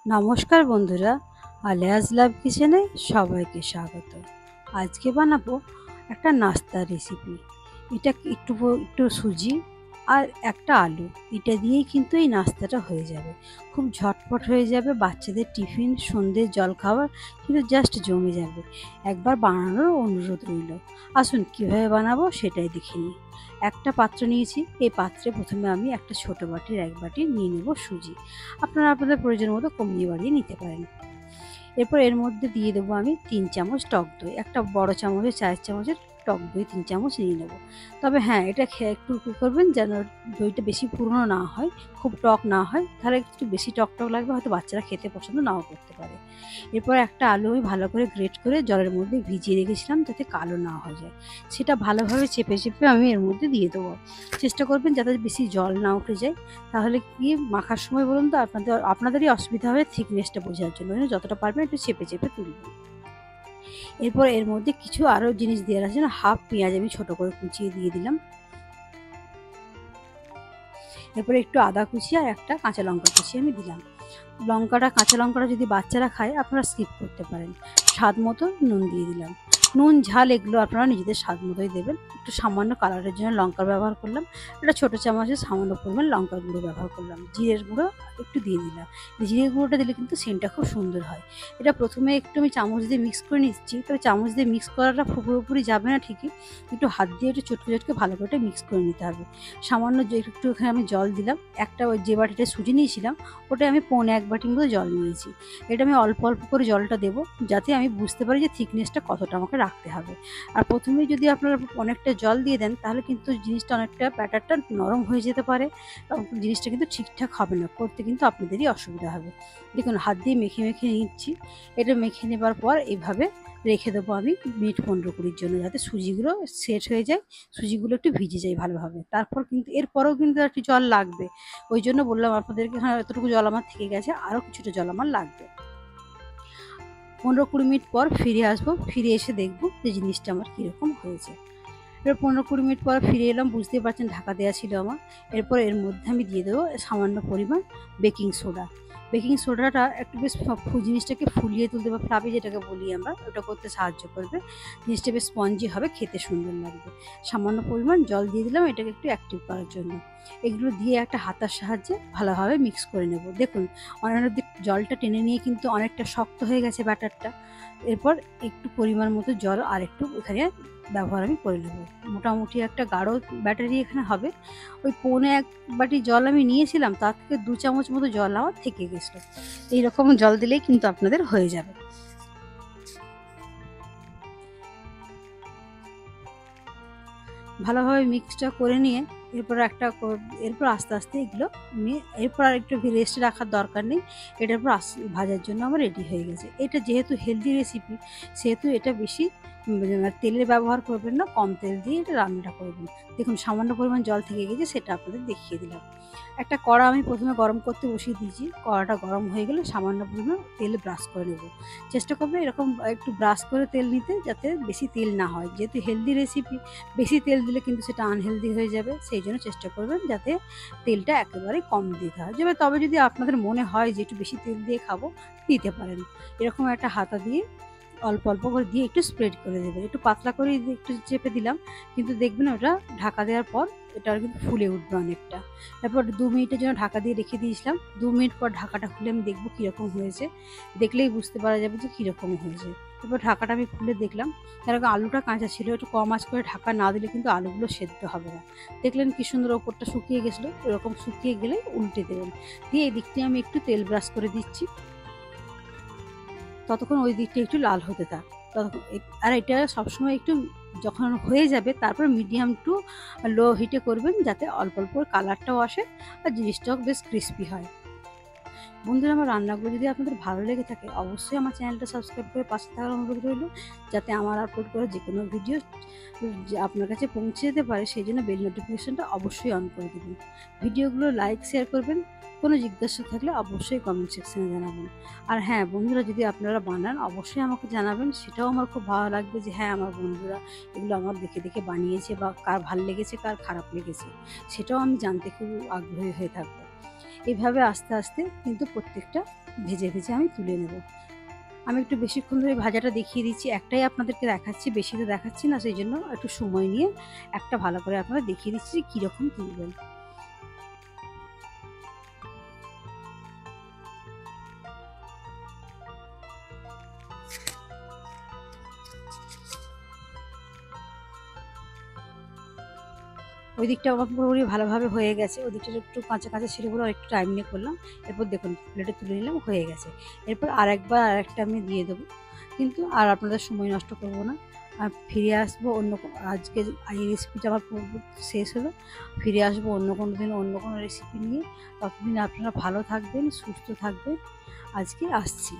নমস্কার বন্ধুরা, আলিয়াস লাভ কিচেনে সবাইকে স্বাগত। আজকে বানাবো একটা নাস্তার রেসিপি। এটা একটু সুজি আর একটা আলু, এটা দিয়েই কিন্তু এই নাস্তাটা হয়ে যাবে। খুব ঝটপট হয়ে যাবে, বাচ্চাদের টিফিন, সন্ধ্যের জলখাবার কিন্তু জাস্ট জমে যাবে। একবার বানানোর অনুরোধ রইল। আসুন কীভাবে বানাবো সেটাই দেখে নিই। একটা পাত্র নিয়েছি, এই পাত্রে প্রথমে আমি একটা ছোটো বাটির 1 বাটি নিয়ে নেব সুজি। আপনারা আপনাদের প্রয়োজন মতো কমিয়ে বাড়িয়ে নিতে পারেন। এরপর এর মধ্যে দিয়ে দেবো আমি 3 চামচ টক দই। একটা বড় চামচের 4 চামচের টক দই 3 চামচ নিয়ে নেব। তবে হ্যাঁ, এটা খেয়ে একটু কী করবেন যেন দইটা বেশি পুরনো না হয়, খুব টক না হয়, তাহলে একটু বেশি টক লাগবে, হয়তো বাচ্চারা খেতে পছন্দ নাও করতে পারে। এরপর একটা আলু আমি ভালো করে গ্রেট করে জলের মধ্যে ভিজিয়ে রেখেছিলাম যাতে কালো না হয়ে যায়, সেটা ভালোভাবে চেপে চেপে আমি এর মধ্যে দিয়ে দেবো। চেষ্টা করবেন যাতে বেশি জল না উঠে যায়, তাহলে কি মাখার সময় বলুন তো আপনাদেরই অসুবিধা হবে থিকনেসটা বোঝার জন্য। যতটা পারবেন একটু চেপে চেপে তুলবেন। এরপর এর মধ্যে কিছু আরও জিনিস দেওয়ার আছে, হাফ পেঁয়াজ আমি ছোটো করে কুচিয়ে দিয়ে দিলাম। এরপরে একটু আদা কুচি আর একটা কাঁচা লঙ্কা কুচি আমি দিলাম। কাঁচা লঙ্কাটা যদি বাচ্চারা খায় আপনারা স্কিপ করতে পারেন। স্বাদ মতো নুন দিয়ে দিলাম। নুন ঝাল এগুলো আপনারা নিজেদের স্বাদ মতোই দেবেন। একটু সামান্য কালারের জন্য লঙ্কার ব্যবহার করলাম। একটা ছোটো চামচের সামান্য পরিমাণ লঙ্কার গুঁড়ো ব্যবহার করলাম। জিরের গুঁড়ো একটু দিয়ে দিলাম। জিরের গুঁড়োটা দিলে কিন্তু সেন্টটা খুব সুন্দর হয়। এটা প্রথমে একটু আমি চামচ দিয়ে মিক্স করে নিচ্ছি, তবে চামচ দিয়ে মিক্স করাটা পুরোপুরি যাবে না ঠিকই, একটু হাত দিয়ে একটু চটকে চটকে ভালো করে মিক্স করে নিতে হবে। সামান্য একটু এখানে আমি জল দিলাম। একটা ওই যে বাটিটা সুজি নিয়েছিলাম ওটা আমি 1.25 বাটির মতো জল নিয়েছি। এটা আমি অল্প অল্প করে জলটা দেবো যাতে আমি বুঝতে পারি যে থিকনেসটা কতটা আমাকে রাখতে হবে। আর প্রথমেই যদি আপনারা অনেকটা জল দিয়ে দেন তাহলে কিন্তু জিনিসটা অনেকটা ব্যাটারটা নরম হয়ে যেতে পারে এবং জিনিসটা কিন্তু ঠিকঠাক হবে না, করতে কিন্তু আপনাদেরই অসুবিধা হবে। দেখুন হাত দিয়ে মেখে মেখে নিচ্ছি। এটা মেখে নেবার পর এইভাবে রেখে দেবো আমি মিনিট 15-20 জন্য, যাতে সুজিগুলো সেট হয়ে যায়, সুজিগুলো একটু ভিজে যায় ভালোভাবে। তারপর কিন্তু এরপরেও কিন্তু একটু জল লাগবে, ওই জন্য বললাম আপনাদেরকে, হ্যাঁ এতটুকু জল আমার থেকে গেছে, আরও কিছুটা জল আমার লাগবে। 15-20 মিনিট পর ফিরে আসবো, ফিরে এসে দেখবো যে জিনিসটা আমার কীরকম হয়েছে। এবার 15-20 মিনিট পর ফিরে এলাম, বুঝতেই পারছেন ঢাকা দেওয়া ছিল আমার। এরপর এর মধ্যে আমি দিয়ে দেবো সামান্য পরিমাণ বেকিং সোডা। বেকিং সোডাটা একটু বেশ জিনিসটাকে ফুলিয়ে তুলতে বা ফ্লাফি যেটাকে বলি আমরা, ওটা করতে সাহায্য করবে। জিনিসটা বেশ স্পঞ্জি হবে, খেতে সুন্দর লাগবে। সামান্য পরিমাণ জল দিয়ে দিলাম এটাকে একটু অ্যাক্টিভ করার জন্য। এগুলো দিয়ে একটা হাতার সাহায্যে ভালোভাবে মিক্স করে নেব। দেখুন অনেক জলটা টেনে নিয়ে কিন্তু অনেকটা শক্ত হয়ে গেছে ব্যাটারটা। এরপর একটু পরিমাণ মতো জল আর একটু এখানে ব্যবহার আমি করে নেব। মোটামুটি একটা গাঢ় ব্যাটারি এখানে হবে। ওই 1.25 বাটি জল আমি নিয়েছিলাম, তার থেকে 2 চামচ মতো জল আমার থেকে গেছিলো। এইরকম জল দিলেই কিন্তু আপনাদের হয়ে যাবে। ভালোভাবে মিক্সটা করে নিয়ে এরপর আস্তে আস্তে এগুলো নিয়ে এরপর আর একটু রেস্টে রাখার দরকার নেই। এটার পর ভাজার জন্য আমার রেডি হয়ে গেছে। এটা যেহেতু হেলদি রেসিপি, সেহেতু এটা বেশি তেলের ব্যবহার করবেন না, কম তেল দিয়ে এটা রান্নাটা করবেন। দেখুন সামান্য পরিমাণ জল থেকে গেছে, সেটা আপনাদের দেখিয়ে দিলাম। একটা কড়া আমি প্রথমে গরম করতে বসিয়ে দিয়েছি। কড়াটা গরম হয়ে গেলে সামান্য পরিমাণ তেলে ব্রাশ করে নেব। চেষ্টা করবেন এরকম একটু ব্রাশ করে তেল নিতে, যাতে বেশি তেল না হয়। যেহেতু হেলদি রেসিপি, বেশি তেল দিলে কিন্তু সেটা আনহেলদি হয়ে যাবে। সেই জন্য চেষ্টা করবেন যাতে তেলটা একেবারেই কম দিতে হয়। তবে যদি আপনাদের মনে হয় যে একটু বেশি তেল দিয়ে খাবো, দিতে পারেন। এরকম একটা হাতা দিয়ে অল্প অল্প করে দিয়ে একটু স্প্রেড করে দেবেন। একটু পাতলা করে একটু চেপে দিলাম, কিন্তু দেখবেন ওটা ঢাকা দেওয়ার পর এটা কিন্তু ফুলে উঠবে অনেকটা। তারপর 2 মিনিটের জন্য ঢাকা দিয়ে রেখে দিয়েছিলাম। 2 মিনিট পর ঢাকাটা খুলে আমি দেখবো কীরকম হয়েছে। দেখলেই বুঝতে পারা যাবে যে কীরকম হয়েছে। তারপর ঢাকাটা আমি খুলে দেখলাম, তার আগে আলুটা কাঁচা ছিল। একটু কম আঁচ করে ঢাকা না দিলে কিন্তু আলুগুলো সেদ্ধ হবে না। দেখলেন কি সুন্দর ওপরটা শুকিয়ে গেছিলো। এরকম শুকিয়ে গেলে উল্টে দেবেন। দিয়ে এই দিকটি আমি একটু তেল ব্রাশ করে দিচ্ছি, ততক্ষণ ওই দিকটা একটু লাল হতে থাক। ততক্ষণ আর এটা সবসময় একটু যখন হয়ে যাবে তারপর মিডিয়াম টু লো হিটে করবেন, যাতে অল্প অল্প কালারটাও আসে আর জিনিসটাও বেশ ক্রিস্পি হয়। বন্ধুরা, আমার রান্নাগুলো যদি আপনাদের ভালো লেগে থাকে অবশ্যই আমার চ্যানেলটা সাবস্ক্রাইব করে পাশে থাকার অনুরোধ রইল, যাতে আমার আপলোড করা যে কোনো ভিডিও আপনার কাছে পৌঁছে যেতে পারে। সেই জন্য বেল নোটিফিকেশনটা অবশ্যই অন করে দেবেন। ভিডিওগুলো লাইক শেয়ার করবেন। কোনো জিজ্ঞাসা থাকলে অবশ্যই কমেন্ট সেকশনে জানাবেন। আর হ্যাঁ বন্ধুরা, যদি আপনারা বানান অবশ্যই আমাকে জানাবেন। সেটাও আমার খুব ভালো লাগবে যে হ্যাঁ আমার বন্ধুরা এগুলো আমার দেখে দেখে বানিয়েছে, বা কার ভালো লেগেছে কার খারাপ লেগেছে, সেটাও আমি জানতে খুব আগ্রহী হয়ে থাকবো। এইভাবে আস্তে আস্তে কিন্তু প্রত্যেকটা ভেজে ভেজে আমি তুলে নেব। আমি একটু বেশিক্ষণ ধরে ভাজাটা দেখিয়ে দিচ্ছি, একটাই আপনাদেরকে দেখাচ্ছি, বেশি তো দেখাচ্ছি না, সেই জন্য একটু সময় নিয়ে একটা ভালো করে আপনারা দেখিয়ে দিচ্ছি যে কীরকম তুলবেন। ওই দিকটা আমার পুরোপুরি ভালোভাবে হয়ে গেছে, ওই দিকটা একটু কাঁচা কাঁচা ছিল বলে একটু টাইম নিয়ে করলাম। এরপর দেখুন প্লেটে তুলে নিলাম, হয়ে গেছে। এরপর আরেকটা আমি দিয়ে দেবো, কিন্তু আর আপনাদের সময় নষ্ট করব না। আর ফিরে আসবো আজকে এই রেসিপিটা আমার শেষ হলো। ফিরে আসবো অন্য কোনো দিন অন্য কোনো রেসিপি নিয়ে। ততদিন আপনারা ভালো থাকবেন, সুস্থ থাকবেন। আজকে আসছি।